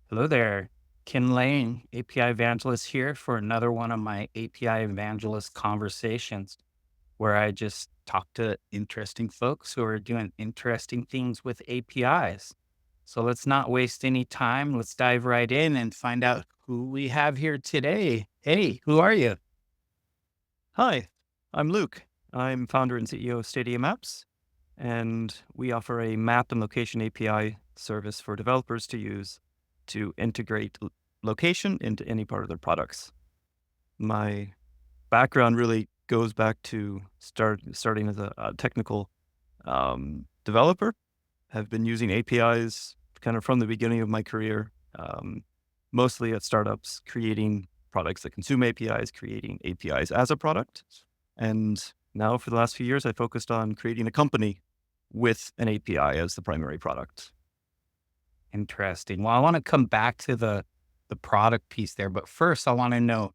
Hello there. Ken Lane, API Evangelist here for another one of my API Evangelist conversations where I just talk to interesting folks who are doing interesting things with APIs. So let's not waste any time. Let's dive right in and find out who we have here today. Hey, who are you? Hi, I'm Luke. I'm founder and CEO of Stadia Maps, and we offer a map and location API service for developers to use to integrate location into any part of their products. My background really goes back to starting as a technical developer. Have been using APIs kind of from the beginning of my career, mostly at startups, creating products that consume APIs, creating APIs as a product. And now for the last few years, I focused on creating a company with an API as the primary product. Interesting. Well, I want to come back to the product piece there, but first I want to know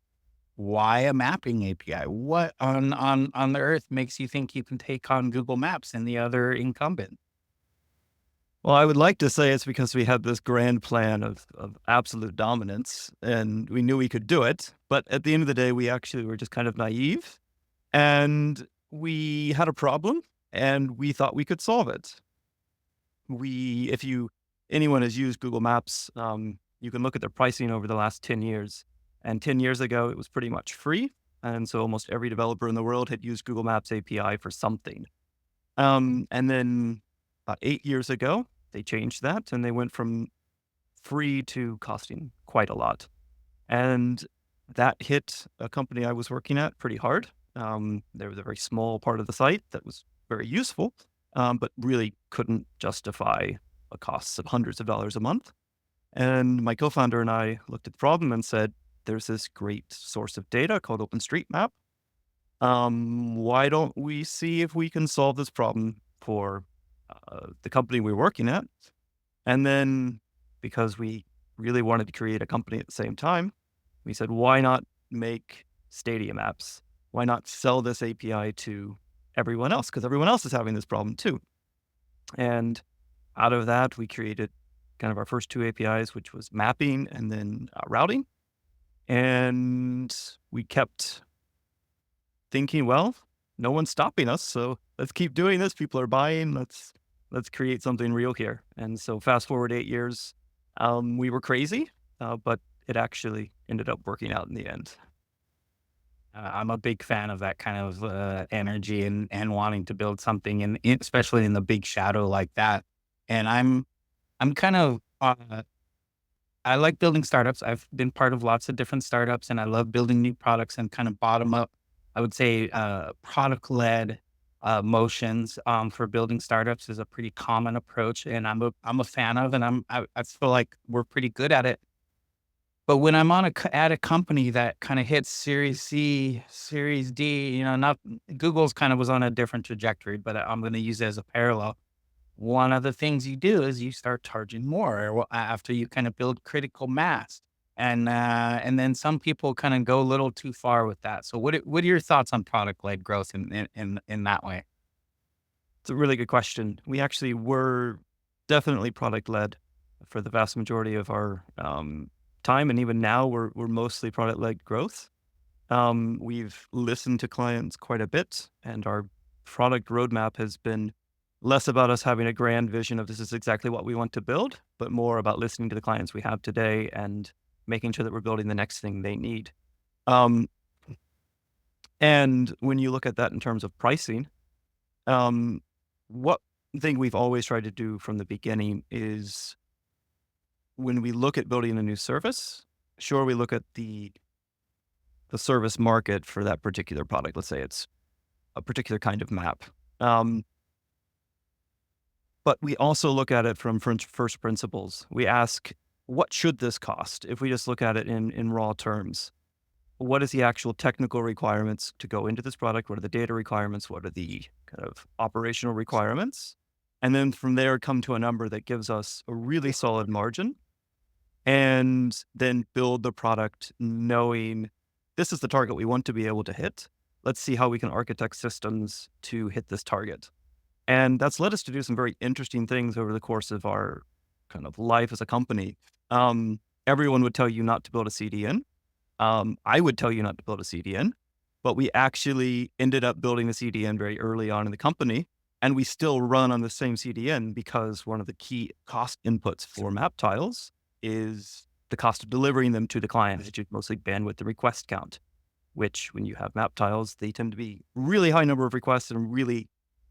why a mapping API? What on the earth makes you think you can take on Google Maps and the other incumbent? Well, I would like to say it's because we had this grand plan of absolute dominance and we knew we could do it. But at the end of the day, we actually were just kind of naive and we had a problem and we thought we could solve it. If anyone has used Google Maps, you can look at their pricing over the last 10 years. And 10 years ago, it was pretty much free. And so almost every developer in the world had used Google Maps API for something. And then about 8 years ago, they changed that and they went from free to costing quite a lot. And that hit a company I was working at pretty hard. There was a very small part of the site that was very useful, but really couldn't justify a cost of hundreds of dollars a month. And my co-founder and I looked at the problem and said, there's this great source of data called OpenStreetMap. Why don't we see if we can solve this problem for the company we're working at? And then because we really wanted to create a company at the same time, we said, why not make Stadia Maps? Why not sell this API to everyone else? Because everyone else is having this problem too. And out of that, we created kind of our first two APIs, which was mapping and then routing. And we kept thinking, well, no one's stopping us, so let's keep doing this. People are buying. Let's create something real here. And so fast forward 8 years, we were crazy, but it actually ended up working out in the end. I'm a big fan of that kind of energy and wanting to build something, and especially in the big shadow like that. And I'm kind of I like building startups. I've been part of lots of different startups, and I love building new products and kind of bottom up. I would say product led motions for building startups is a pretty common approach, and I'm a fan of, and I feel like we're pretty good at it. But when I'm at a company that kind of hits Series C, Series D, not Google's kind of was on a different trajectory, but I'm going to use it as a parallel. One of the things you do is you start charging more after you kind of build critical mass, and then some people kind of go a little too far with that. So what are your thoughts on product led growth in that way? It's a really good question. We actually were definitely product led for the vast majority of our time, and even now we're mostly product led growth. We've listened to clients quite a bit, and our product roadmap has been less about us having a grand vision of this is exactly what we want to build, but more about listening to the clients we have today and making sure that we're building the next thing they need. Um, and when you look at that in terms of pricing, um, what thing we've always tried to do from the beginning is when we look at building a new service, sure, we look at the service market for that particular product. Let's say it's a particular kind of map. But we also look at it from first principles. We ask, what should this cost? If we just look at it in raw terms, what is the actual technical requirements to go into this product? What are the data requirements? What are the kind of operational requirements? And then from there, come to a number that gives us a really solid margin and then build the product knowing this is the target we want to be able to hit. Let's see how we can architect systems to hit this target. And that's led us to do some very interesting things over the course of our kind of life as a company. Everyone would tell you not to build a CDN. I would tell you not to build a CDN, but we actually ended up building a CDN very early on in the company. And we still run on the same CDN because one of the key cost inputs for map tiles is the cost of delivering them to the client, which is mostly bandwidth and request count, which when you have map tiles, they tend to be really high number of requests and really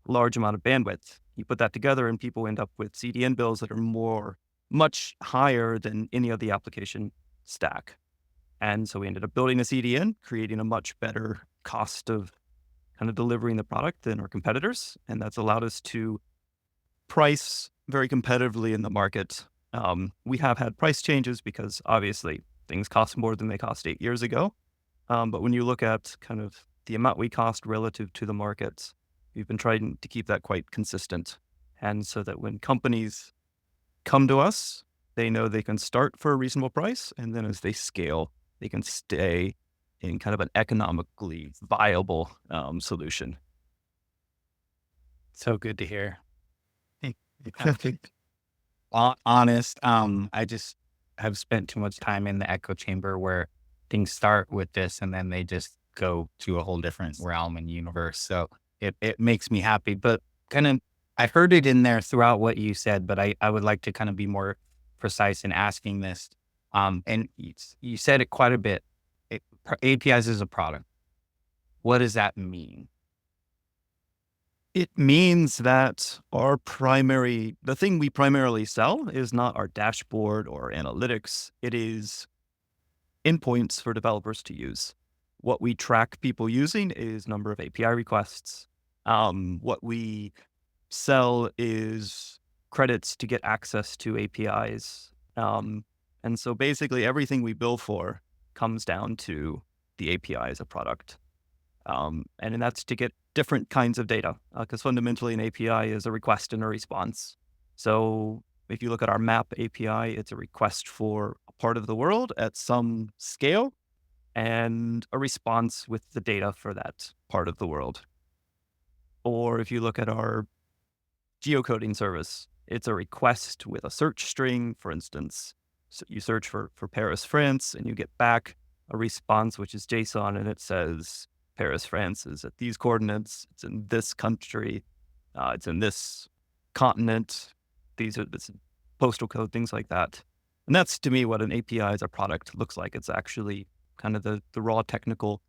large amount of bandwidth. You put that together and people end up with CDN bills that are much higher than any of the application stack. And so we ended up building a CDN, creating a much better cost of kind of delivering the product than our competitors. And that's allowed us to price very competitively in the market. We have had price changes because obviously things cost more than they cost 8 years ago. But when you look at kind of the amount we cost relative to the market, we've been trying to keep that quite consistent. And so that when companies come to us, they know they can start for a reasonable price. And then as they scale, they can stay in kind of an economically viable solution. So good to hear. Okay. Honest, I just have spent too much time in the echo chamber where things start with this and then they just go to a whole different realm and universe. So it makes me happy. But kind of, I heard it in there throughout what you said, but I would like to kind of be more precise in asking this. And you said it quite a bit. APIs is a product. What does that mean? It means that the thing we primarily sell is not our dashboard or analytics. It is endpoints for developers to use. What we track people using is number of API requests. What we sell is credits to get access to APIs. And so basically everything we bill for comes down to the API as a product. And that's to get different kinds of data, because fundamentally an API is a request and a response. So if you look at our map API, it's a request for a part of the world at some scale and a response with the data for that part of the world. Or if you look at our geocoding service, it's a request with a search string, for instance. So you search for Paris, France, and you get back a response, which is JSON, and it says Paris, France is at these coordinates. It's in this country. It's in this continent. These are this postal code, things like that. And that's to me what an API as a product looks like. It's actually kind of the raw technical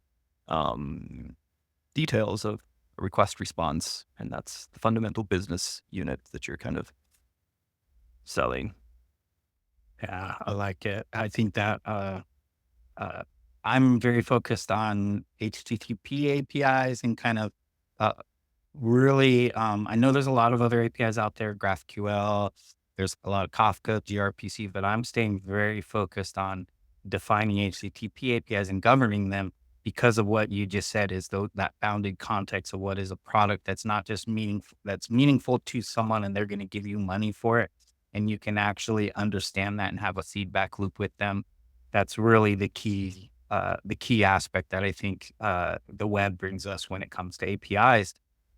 details of a request response. And that's the fundamental business unit that you're kind of selling. Yeah, I like it. I think that I'm very focused on HTTP APIs and kind of uh, really, I know there's a lot of other APIs out there, GraphQL, there's a lot of Kafka, gRPC, but I'm staying very focused on defining HTTP APIs and governing them because of what you just said is that bounded context of what is a product that's not just meaningful, that's meaningful to someone and they're going to give you money for it. And you can actually understand that and have a feedback loop with them. That's really the key aspect that I think the web brings us when it comes to APIs.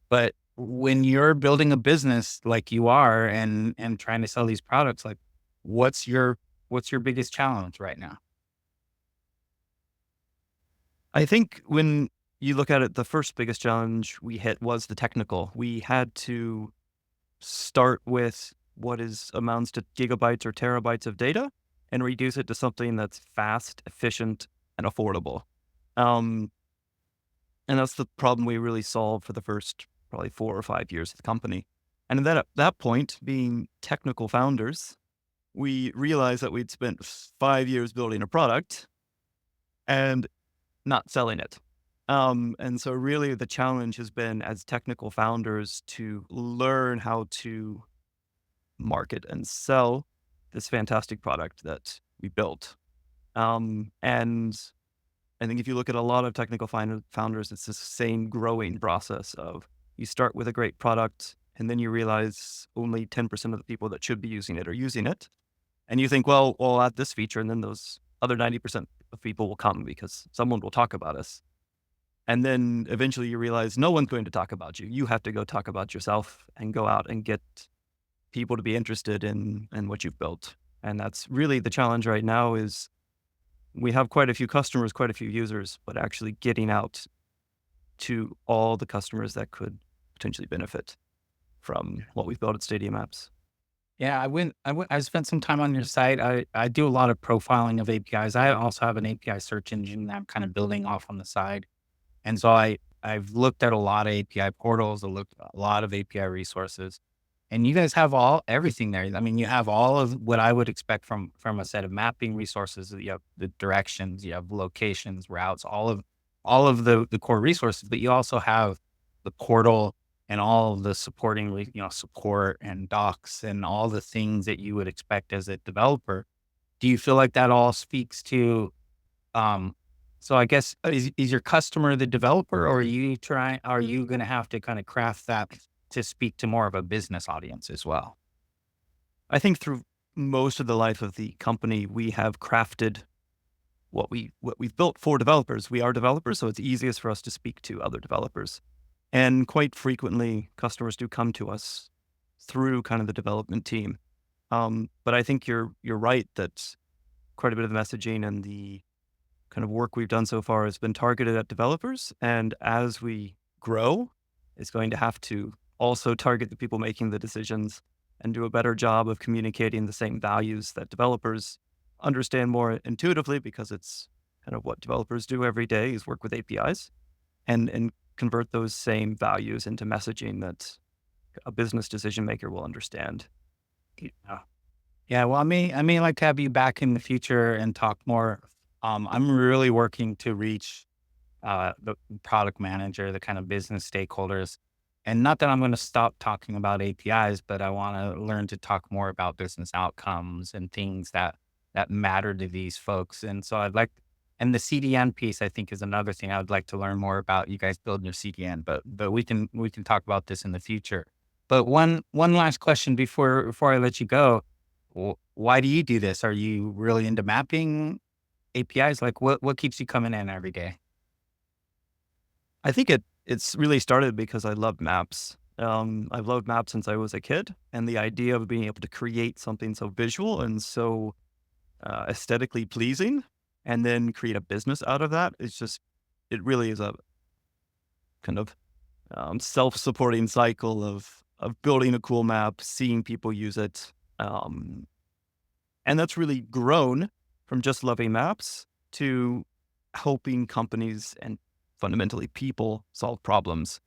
But when you're building a business like you are and trying to sell these products, like what's your biggest challenge right now? I think when you look at it, the first biggest challenge we hit was the technical. We had to start with what is amounts to gigabytes or terabytes of data and reduce it to something that's fast, efficient, and affordable. And that's the problem we really solved for the first probably 4 or 5 years of the company. And then at that point, being technical founders, we realized that we'd spent 5 years building a product and not selling it. And so really the challenge has been as technical founders to learn how to market and sell this fantastic product that we built. And I think if you look at a lot of technical founders, it's the same growing process of you start with a great product and then you realize only 10% of the people that should be using it are using it. And you think, well, we'll add this feature and then those other 90% of people will come because someone will talk about us. And then eventually you realize no one's going to talk about you. You have to go talk about yourself and go out and get people to be interested in what you've built. And that's really the challenge right now is we have quite a few customers, quite a few users, but actually getting out to all the customers that could potentially benefit from what we've built at Stadia Maps. Yeah, I spent some time on your site. I do a lot of profiling of APIs. I also have an API search engine that I'm kind of building off on the side. And so I've looked at a lot of API portals, I looked at a lot of API resources, and you guys have everything there. I mean, you have all of what I would expect from a set of mapping resources. You have the directions, you have locations, routes, all of the core resources, but you also have the portal and all of the supporting, support and docs and all the things that you would expect as a developer. Do you feel like that all speaks to um, so I guess is your customer the developer, or are you gonna have to kind of craft that to speak to more of a business audience as well? I think through most of the life of the company, we have crafted what we've built for developers. We are developers, so it's easiest for us to speak to other developers. And quite frequently, customers do come to us through kind of the development team. But I think you're right that quite a bit of the messaging and the kind of work we've done so far has been targeted at developers. And as we grow, it's going to have to also target the people making the decisions and do a better job of communicating the same values that developers understand more intuitively because it's kind of what developers do every day is work with APIs and convert those same values into messaging that a business decision maker will understand. Yeah. Yeah, well, I may like to have you back in the future and talk more. I'm really working to reach the product manager, the kind of business stakeholders. And not that I'm going to stop talking about APIs, but I want to learn to talk more about business outcomes and things that matter to these folks. And so and the CDN piece, I think, is another thing I would like to learn more about. You guys building your CDN, but we can talk about this in the future. But one last question before I let you go. Why do you do this? Are you really into mapping APIs? Like what keeps you coming in every day? I think it's really started because I love maps. I've loved maps since I was a kid, and the idea of being able to create something so visual and so aesthetically pleasing, and then create a business out of that is just it really is a kind of self-supporting cycle of building a cool map, seeing people use it, and that's really grown from just loving maps to helping companies and fundamentally people solve problems.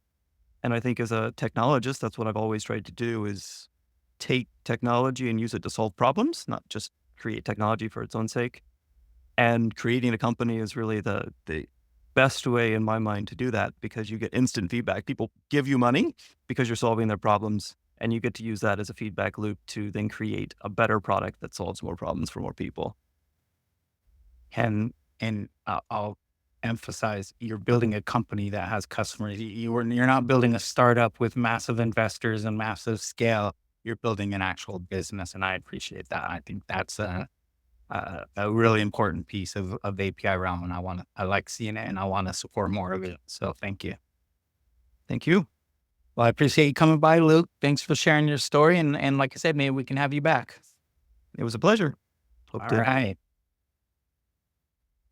And I think as a technologist, that's what I've always tried to do is take technology and use it to solve problems, not just create technology for its own sake. And creating a company is really the best way in my mind to do that because you get instant feedback. People give you money because you're solving their problems, and you get to use that as a feedback loop to then create a better product that solves more problems for more people. And I'll emphasize you're building a company that has customers. You're not building a startup with massive investors and massive scale. You're building an actual business, and I appreciate that. I think that's a really important piece of the API realm, and I like seeing it, and I want to support more of it. So thank you. Thank you. Well, I appreciate you coming by, Luke. Thanks for sharing your story, and like I said, maybe we can have you back. It was a pleasure. Hope All to right.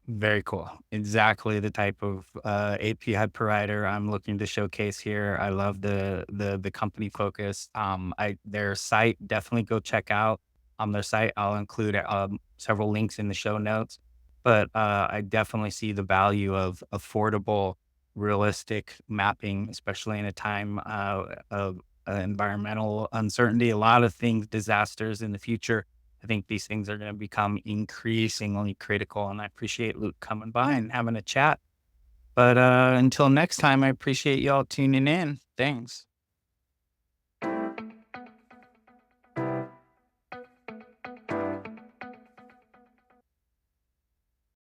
Very cool. Exactly the type of API provider I'm looking to showcase here. I love the company focus. Their site, definitely go check out their site. I'll include several links in the show notes. But I definitely see the value of affordable, realistic mapping, especially in a time of environmental uncertainty. A lot of things, disasters in the future. I think these things are going to become increasingly critical. And I appreciate Luke coming by and having a chat. But until next time, I appreciate y'all tuning in. Thanks.